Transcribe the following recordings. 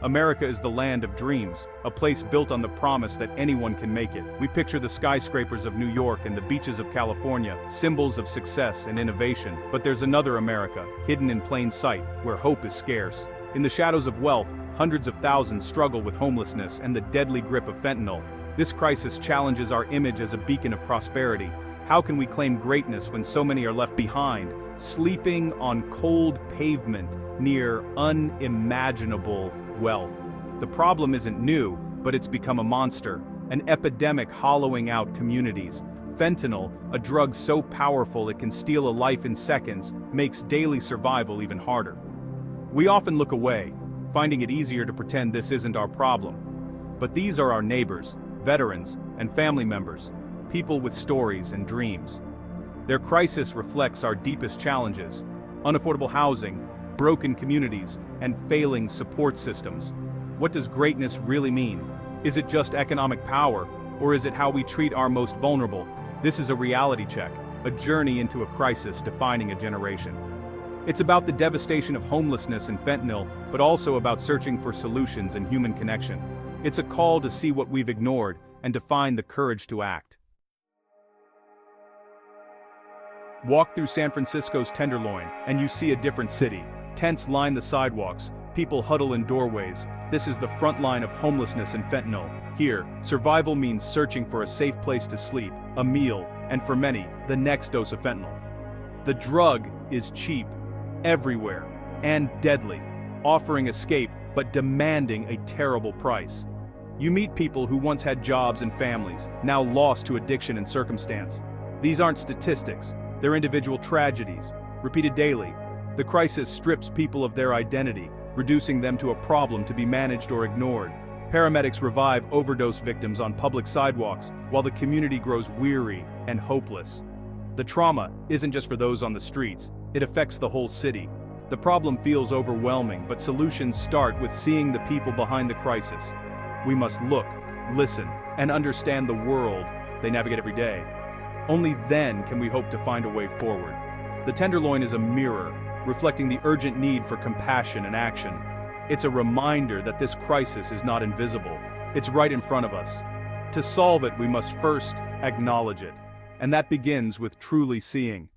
America is the land of dreams, a place built on the promise that anyone can make it. We picture the skyscrapers of New York and the beaches of California, symbols of success and innovation. But there's another America, hidden in plain sight, where hope is scarce. In the shadows of wealth, hundreds of thousands struggle with homelessness and the deadly grip of fentanyl. This crisis challenges our image as a beacon of prosperity. How can we claim greatness when so many are left behind, sleeping on cold pavement near unimaginable wealth? The problem isn't new, but it's become a monster, an epidemic hollowing out communities. Fentanyl, a drug so powerful it can steal a life in seconds, makes daily survival even harder. We often look away, finding it easier to pretend this isn't our problem. But these are our neighbors, veterans, and family members, people with stories and dreams. Their crisis reflects our deepest challenges: unaffordable housing, broken communities, and failing support systems. What does greatness really mean? Is it just economic power, or is it how we treat our most vulnerable? This is a reality check, a journey into a crisis defining a generation. It's about the devastation of homelessness and fentanyl, but also about searching for solutions and human connection. It's a call to see what we've ignored and to find the courage to act. Walk through San Francisco's Tenderloin, and you see a different city. Tents line the sidewalks, people huddle in doorways. This is the front line of homelessness and fentanyl. Here, survival means searching for a safe place to sleep, a meal, and for many, the next dose of fentanyl. The drug is cheap, everywhere, and deadly, offering escape but demanding a terrible price. You meet people who once had jobs and families, now lost to addiction and circumstance. These aren't statistics, they're individual tragedies, repeated daily. The crisis strips people of their identity, reducing them to a problem to be managed or ignored. Paramedics revive overdose victims on public sidewalks, while the community grows weary and hopeless. The trauma isn't just for those on the streets, it affects the whole city. The problem feels overwhelming, but solutions start with seeing the people behind the crisis. We must look, listen, and understand the world they navigate every day. Only then can we hope to find a way forward. The Tenderloin is a mirror, reflecting the urgent need for compassion and action. It's a reminder that this crisis is not invisible. It's right in front of us. To solve it, we must first acknowledge it. And that begins with truly seeing.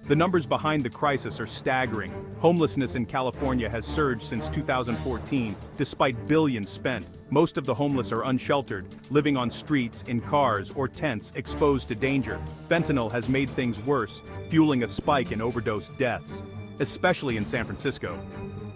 The numbers behind the crisis are staggering. Homelessness in California has surged since 2014, despite billions spent. Most of the homeless are unsheltered, living on streets, in cars, or tents, exposed to danger. Fentanyl has made things worse, fueling a spike in overdose deaths, especially in San Francisco.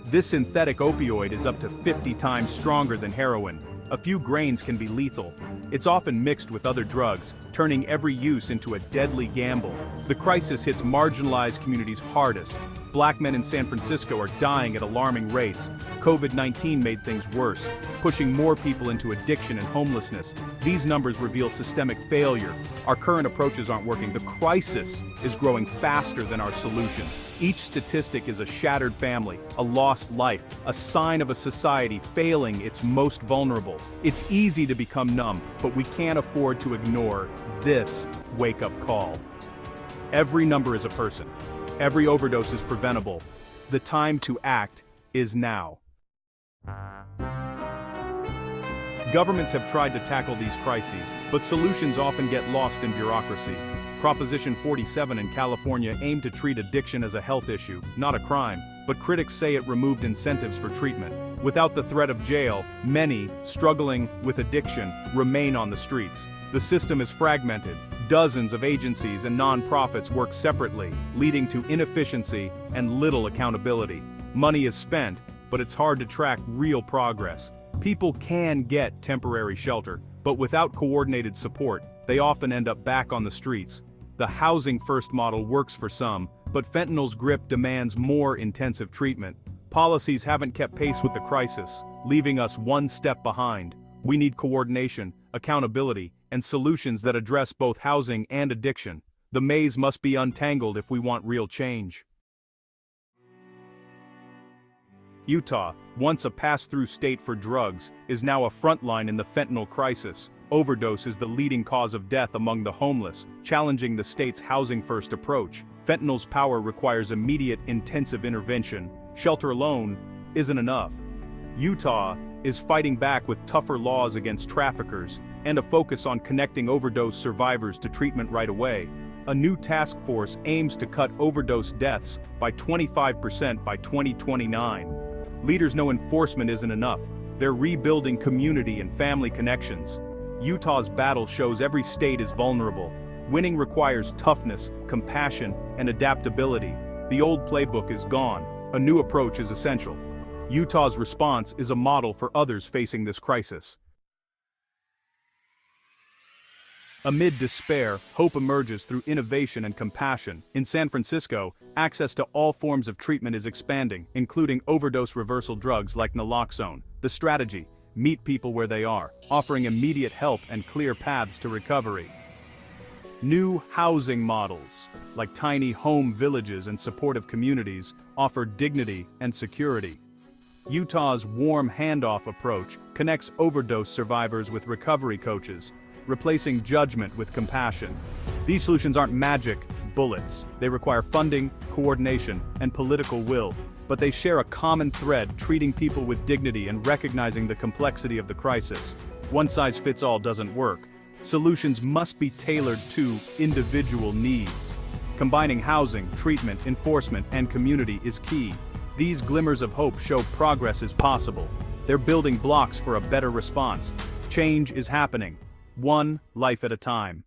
This synthetic opioid is up to 50 times stronger than heroin. A few grains can be lethal. It's often mixed with other drugs, turning every use into a deadly gamble. The crisis hits marginalized communities hardest. Black men in San Francisco are dying at alarming rates. COVID-19 made things worse, pushing more people into addiction and homelessness. These numbers reveal systemic failure. Our current approaches aren't working. The crisis is growing faster than our solutions. Each statistic is a shattered family, a lost life, a sign of a society failing its most vulnerable. It's easy to become numb, but we can't afford to ignore this wake-up call. Every number is a person. Every overdose is preventable. The time to act is now. Governments have tried to tackle these crises, but solutions often get lost in bureaucracy. Proposition 47 in California aimed to treat addiction as a health issue, not a crime, but critics say it removed incentives for treatment. Without the threat of jail, many, struggling with addiction, remain on the streets. The system is fragmented. Dozens of agencies and nonprofits work separately, leading to inefficiency and little accountability. Money is spent, but it's hard to track real progress. People can get temporary shelter, but without coordinated support, they often end up back on the streets. The housing-first model works for some, but fentanyl's grip demands more intensive treatment. Policies haven't kept pace with the crisis, leaving us one step behind. We need coordination, accountability, and solutions that address both housing and addiction. The maze must be untangled if we want real change. Utah, once a pass-through state for drugs, is now a frontline in the fentanyl crisis. Overdose is the leading cause of death among the homeless, challenging the state's housing-first approach. Fentanyl's power requires immediate, intensive intervention. shelter alone isn't enough. Utah is fighting back with tougher laws against traffickers and a focus on connecting overdose survivors to treatment right away. A new task force aims to cut overdose deaths by 25% by 2029. Leaders know enforcement isn't enough. They're rebuilding community and family connections. Utah's battle shows every state is vulnerable. Winning requires toughness, compassion, and adaptability. The old playbook is gone. A new approach is essential. Utah's response is a model for others facing this crisis. Amid despair, hope emerges through innovation and compassion. In San Francisco, access to all forms of treatment is expanding, including overdose reversal drugs like naloxone. The strategy: meet people where they are, offering immediate help and clear paths to recovery. New housing models, like tiny home villages and supportive communities, offer dignity and security. Utah's warm handoff approach connects overdose survivors with recovery coaches, replacing judgment with compassion. These solutions aren't magic bullets. They require funding, coordination, and political will, but they share a common thread: treating people with dignity and recognizing the complexity of the crisis. One size fits all doesn't work. Solutions must be tailored to individual needs. Combining housing, treatment, enforcement, and community is key. These glimmers of hope show progress is possible. They're building blocks for a better response. Change is happening, one life at a time.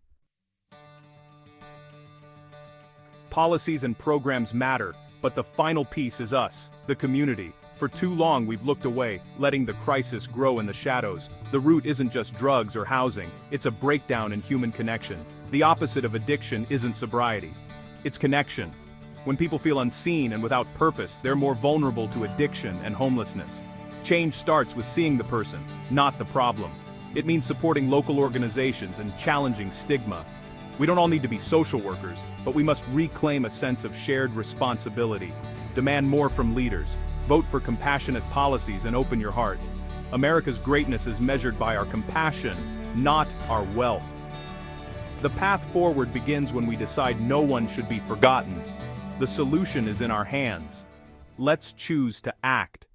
Policies and programs matter, but the final piece is us, the community. For too long we've looked away, letting the crisis grow in the shadows. The root isn't just drugs or housing, it's a breakdown in human connection. The opposite of addiction isn't sobriety, it's connection. When people feel unseen and without purpose, they're more vulnerable to addiction and homelessness. Change starts with seeing the person, not the problem. It means supporting local organizations and challenging stigma. We don't all need to be social workers, but we must reclaim a sense of shared responsibility. Demand more from leaders. Vote for compassionate policies and open your heart. America's greatness is measured by our compassion, not our wealth. The path forward begins when we decide no one should be forgotten. The solution is in our hands. Let's choose to act.